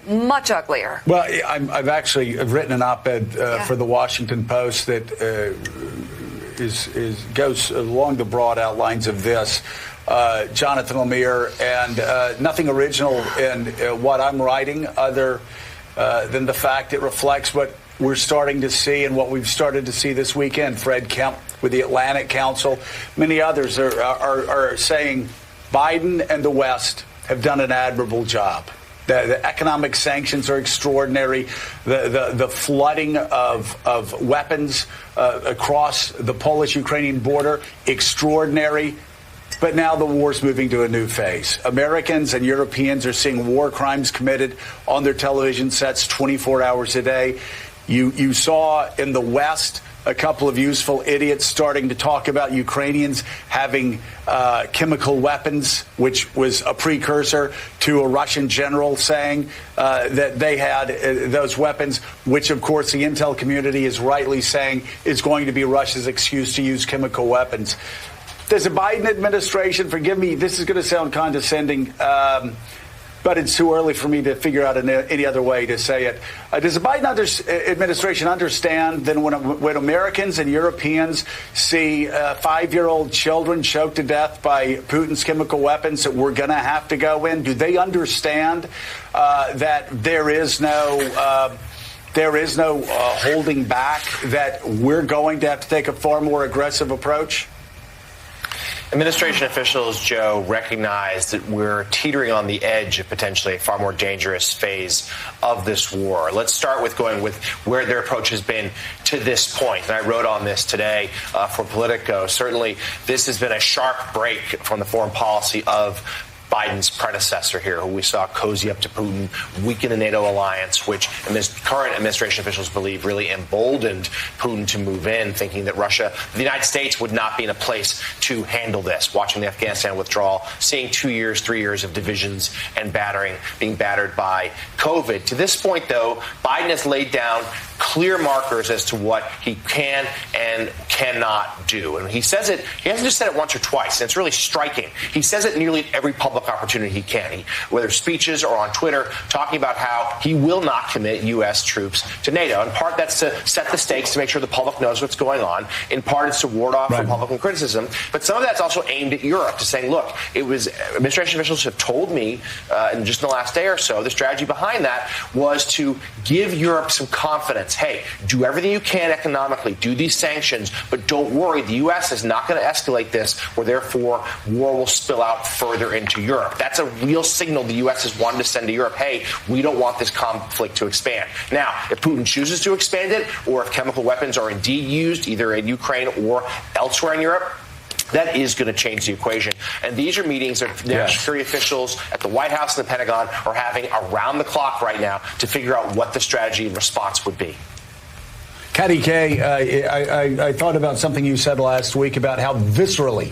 much uglier. Well, I've actually written an op-ed for the Washington Post that goes along the broad outlines of this. Jonathan Lemire, and nothing original in what I'm writing other than the fact it reflects what we're starting to see and what we've started to see this weekend. Fred Kemp with the Atlantic Council, many others are saying Biden and the West have done an admirable job. The economic sanctions are extraordinary. The flooding of weapons across the Polish-Ukrainian border, extraordinary. But now the war's moving to a new phase. Americans and Europeans are seeing war crimes committed on their television sets 24 hours a day. You saw in the West a couple of useful idiots starting to talk about Ukrainians having chemical weapons, which was a precursor to a Russian general saying that they had those weapons, which, of course, the intel community is rightly saying is going to be Russia's excuse to use chemical weapons. Does the Biden administration, forgive me, this is going to sound condescending, but it's too early for me to figure out any other way to say it. Does the Biden administration understand that when Americans and Europeans see 5-year-old children choked to death by Putin's chemical weapons that we're going to have to go in? Do they understand that there is no holding back, that we're going to have to take a far more aggressive approach? Administration officials, Joe, recognize that we're teetering on the edge of potentially a far more dangerous phase of this war. Let's start with going with where their approach has been to this point. And I wrote on this today for Politico. Certainly, this has been a sharp break from the foreign policy of Biden's predecessor here, who we saw cozy up to Putin, weaken the NATO alliance, which current administration officials believe really emboldened Putin to move in, thinking that the United States would not be in a place to handle this. Watching the Afghanistan withdrawal, seeing 2 years, 3 years of divisions and being battered by COVID. To this point, though, Biden has laid down clear markers as to what he can and cannot do. And he says it, he hasn't just said it once or twice, and it's really striking. He says it nearly at every public opportunity he can, whether speeches or on Twitter, talking about how he will not commit U.S. troops to NATO. In part, that's to set the stakes, to make sure the public knows what's going on. In part, it's to ward off Republican criticism. But some of that's also aimed at Europe, to saying, look, administration officials have told me in just the last day or so, the strategy behind that was to give Europe some confidence. Hey, do everything you can economically, do these sanctions, but don't worry, the U.S. is not going to escalate this, where therefore war will spill out further into Europe. That's a real signal the U.S. has wanted to send to Europe. Hey, we don't want this conflict to expand. Now, if Putin chooses to expand it, or if chemical weapons are indeed used either in Ukraine or elsewhere in Europe, that is going to change the equation. And these are meetings that national security officials at the White House and the Pentagon are having around the clock right now to figure out what the strategy and response would be. Patty Kay, I thought about something you said last week about how viscerally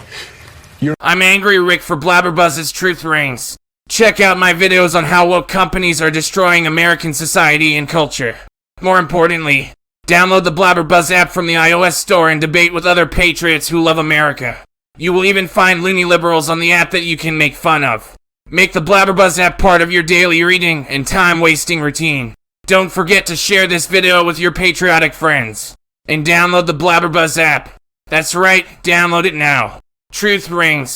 I'm angry, Rick, for Blabberbuzz's Truth Rings. Check out my videos on how woke companies are destroying American society and culture. More importantly, download the Blabberbuzz app from the iOS store and debate with other patriots who love America. You will even find loony liberals on the app that you can make fun of. Make the Blabberbuzz app part of your daily reading and time-wasting routine. Don't forget to share this video with your patriotic friends. And download the Blabberbuzz app. That's right, download it now. Truth Rings.